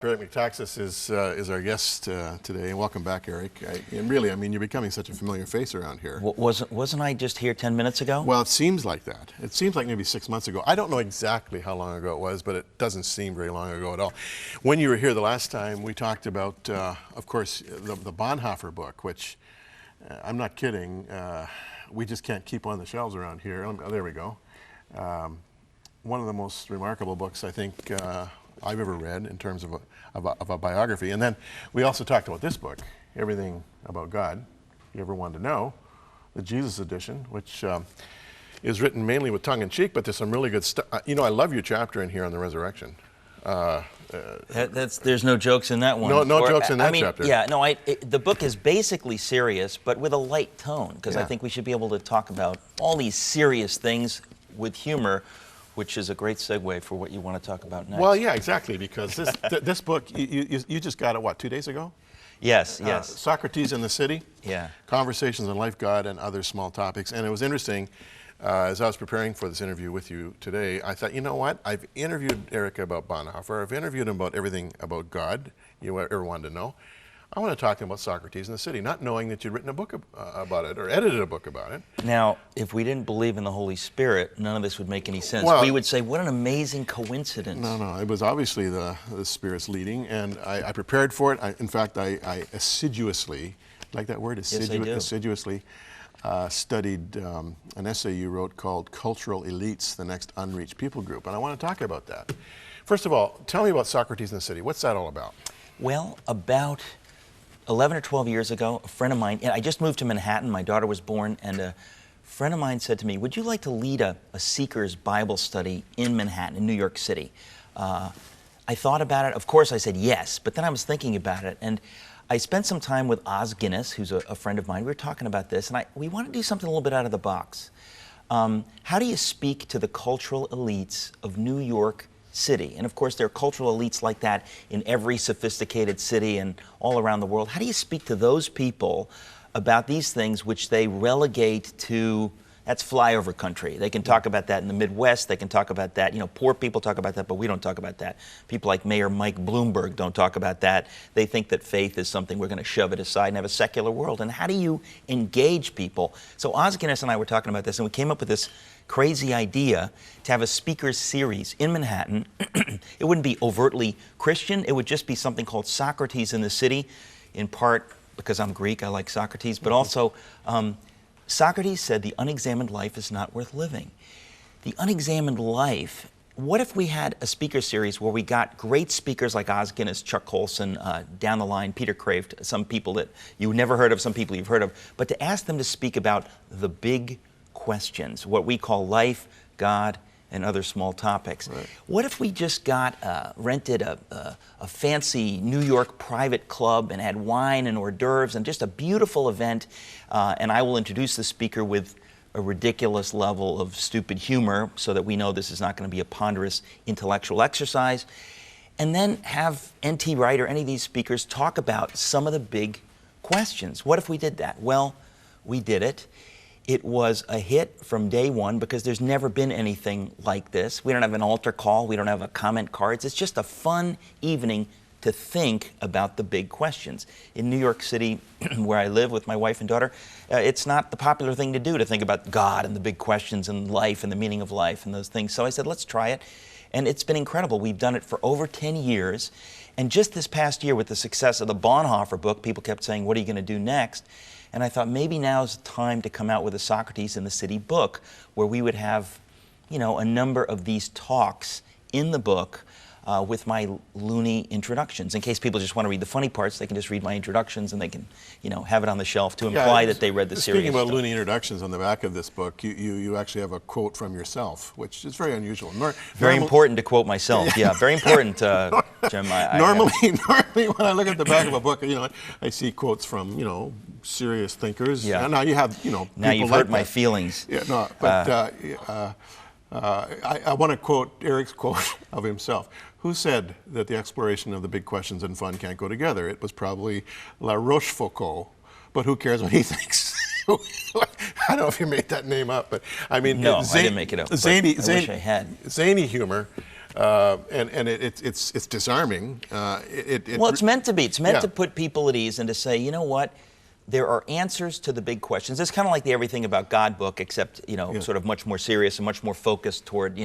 Eric Metaxas is our guest today, and welcome back, Eric. And really, I mean, you're becoming such a familiar face around here. Wasn't I just here 10 minutes ago? Well, it seems like that. It seems like maybe 6 months ago. I don't know exactly how long ago it was, but it doesn't seem very long ago at all. When you were here the last time, we talked about, of course, the Bonhoeffer book, which, I'm not kidding, we just can't keep on the shelves around here. There we go. One of the most remarkable books, I think, I've ever read in terms of a biography. And then we also talked about this book, Everything About God You Ever Wanted to Know, the Jesus edition, which is written mainly with tongue-in-cheek, but there's some really good stuff. You know, I love your chapter in here on the resurrection. There's no jokes in that one. No jokes in that chapter. Yeah, no, the book is basically serious, but with a light tone, because I think we should be able to talk about all these serious things with humor, which is a great segue for what you want to talk about next. Well, yeah, exactly, because this book, you just got it, what, 2 days ago? Yes. Socrates in the City. Yeah. Conversations on Life, God, and Other Small Topics. And it was interesting, as I was preparing for this interview with you today, I thought, you know what? I've interviewed Eric about Bonhoeffer. I've interviewed him about everything about God you ever wanted to know. I want to talk to him about Socrates in the City, not knowing that you'd written a book about it or edited a book about it. Now, if we didn't believe in the Holy Spirit, none of this would make any sense. Well, we would say, what an amazing coincidence. No, it was obviously the Spirit's leading, and I prepared for it. In fact, I assiduously, like that word, assiduously, studied an essay you wrote called Cultural Elites, the Next Unreached People Group, and I want to talk about that. First of all, tell me about Socrates in the City. What's that all about? Well, about 11 or 12 years ago, a friend of mine, I just moved to Manhattan, my daughter was born, and a friend of mine said to me, would you like to lead a Seeker's Bible study in Manhattan, in New York City? I thought about it. Of course, I said yes, but then I was thinking about it, and I spent some time with Os Guinness, who's a friend of mine. We were talking about this, and we want to do something a little bit out of the box. How do you speak to the cultural elites of New York City? And of course, there are cultural elites like that in every sophisticated city and all around the world. How do you speak to those people about these things which they relegate to, that's flyover country. They can talk about that in the Midwest. They can talk about that. You know, poor people talk about that, but we don't talk about that. People like Mayor Mike Bloomberg don't talk about that. They think that faith is something we're going to shove it aside and have a secular world. And how do you engage people? So Os Guinness and I were talking about this, and we came up with this crazy idea to have a speakers series in Manhattan. It wouldn't be overtly Christian. It would just be something called Socrates in the City, in part because I'm Greek, I like Socrates, but also Socrates said the unexamined life is not worth living. The unexamined life, what if we had a speaker series where we got great speakers like Os Guinness, Chuck Colson, down the line, Peter Kraft, some people that you never heard of, some people you've heard of, but to ask them to speak about the big questions, what we call life, God, and other small topics. Right. What if we just rented a fancy New York private club and had wine and hors d'oeuvres and just a beautiful event, and I will introduce the speaker with a ridiculous level of stupid humor so that we know this is not going to be a ponderous intellectual exercise, and then have N.T. Wright or any of these speakers talk about some of the big questions. What if we did that? Well, we did it. It was a hit from day one because there's never been anything like this. We don't have an altar call. We don't have a comment cards. It's just a fun evening to think about the big questions. In New York City, where I live with my wife and daughter, it's not the popular thing to do, to think about God and the big questions and life and the meaning of life and those things. So I said, let's try it. And it's been incredible. We've done it for over 10 years. And just this past year, with the success of the Bonhoeffer book, people kept saying, what are you going to do next? And I thought maybe now's the time to come out with a Socrates in the City book where we would have, you know, a number of these talks in the book with my loony introductions. In case people just want to read the funny parts, they can just read my introductions and they can, you know, have it on the shelf to imply that they read the serious Speaking about stuff. loony introductions, on the back of this book, you actually have a quote from yourself, which is very unusual. Very important to quote myself. Yeah, very important, Jim. Normally, when I look at the back of a book, you know, I see quotes from, you know, serious thinkers. Yeah. Now you have, you know, now you've hurt my feelings. Yeah, no, but I want to quote Eric's quote of himself. Who said that the exploration of the big questions and fun can't go together? It was probably La Rochefoucauld, but who cares what he thinks? I don't know if you made that name up, but I mean, no, I didn't make it up. Zany, I wish I had. Zany humor and it's disarming. Well, it's meant to be. It's meant Yeah. to put people at ease and to say, you know what? There are answers to the big questions. It's kind of like the Everything About God book, except, Yeah. sort of much more serious and much more focused toward,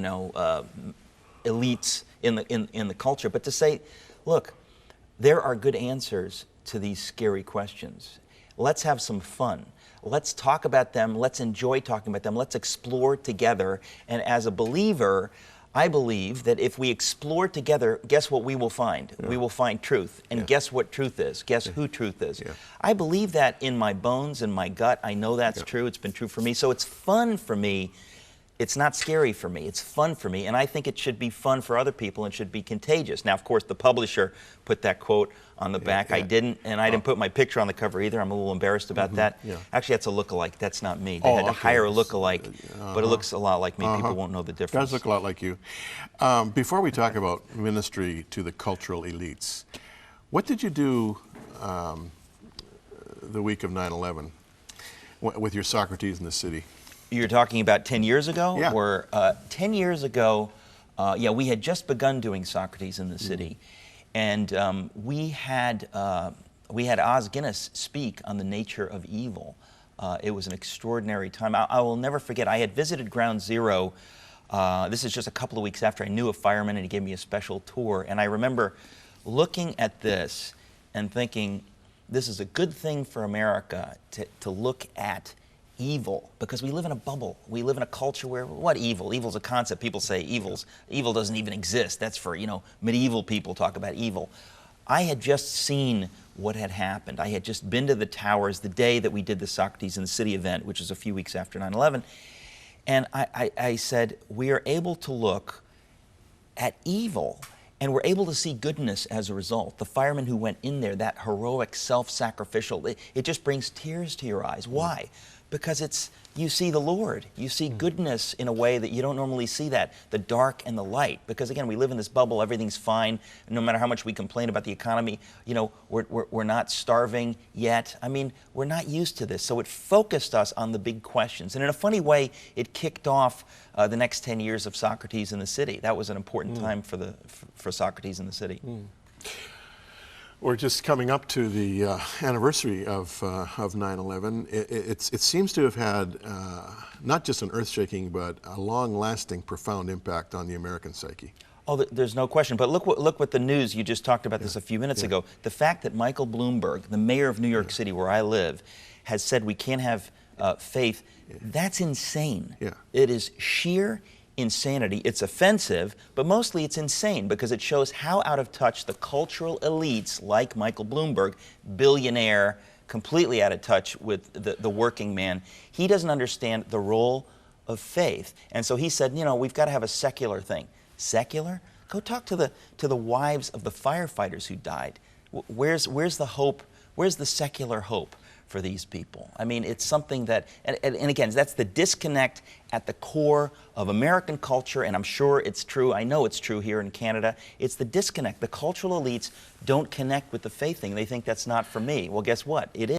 elites in the culture. But to say, look, there are good answers to these scary questions. Let's have some fun. Let's talk about them. Let's enjoy talking about them. Let's explore together. And as a believer, I believe that if we explore together, guess what we will find? Yeah. We will find truth. And Yeah. guess what truth is? Guess who truth is? Yeah. I believe that in my bones, in my gut. I know that's Yeah. true. It's been true for me. So it's fun for me. It's not scary for me. It's fun for me. And I think it should be fun for other people and should be contagious. Now, of course, the publisher put that quote on the back. yeah. I didn't, and I didn't put my picture on the cover either. I'm a little embarrassed about that. yeah. Actually, that's a lookalike. That's not me. They Oh, had to okay. hire a lookalike, but it looks a lot like me. People won't know the difference. Does look a lot like you. Before we talk about ministry to the cultural elites, what did you do the week of 9/11 with your Socrates in the City? You're talking about 10 years ago? Yeah. Or 10 years ago, we had just begun doing Socrates in the City. And we had Os Guinness speak on the nature of evil. It was an extraordinary time. I will never forget, I had visited Ground Zero. This is just a couple of weeks after I knew a fireman, and he gave me a special tour. And I remember looking at this and thinking, this is a good thing for America to look at evil, because we live in a bubble. We live in a culture where, what evil? Evil's a concept. People say evil doesn't even exist. That's for, medieval people talk about evil. I had just seen what had happened. I had just been to the towers the day that we did the Socrates in the City event, which was a few weeks after 9/11. And I said, we are able to look at evil, and we're able to see goodness as a result. The firemen who went in there, that heroic, self-sacrificial, it just brings tears to your eyes. Why? Because you see the Lord. You see goodness in a way that you don't normally see that, the dark and the light. Because again, we live in this bubble, everything's fine. No matter how much we complain about the economy, we're not starving yet. I mean, we're not used to this. So it focused us on the big questions. And in a funny way, it kicked off the next 10 years of Socrates in the City. That was an important time for Socrates in the City. We're just coming up to the anniversary of 9/11. It seems to have had not just an earth-shaking, but a long-lasting, profound impact on the American psyche. Oh, there's no question. But look what the news, you just talked about this a few minutes ago. The fact that Michael Bloomberg, the mayor of New York City, where I live, has said we can't have faith, that's insane. Yeah. It is sheer insanity. It's offensive, but mostly it's insane because it shows how out of touch the cultural elites like Michael Bloomberg, billionaire, completely out of touch with the working man. He doesn't understand the role of faith. And so he said, we've got to have a secular thing. Secular? Go talk to the wives of the firefighters who died. Where's the hope? Where's the secular hope for these people? I mean, it's something that, and again, that's the disconnect at the core of American culture, and I'm sure it's true, I know it's true here in Canada. It's the disconnect. The cultural elites don't connect with the faith thing. They think that's not for me. Well, guess what? It is.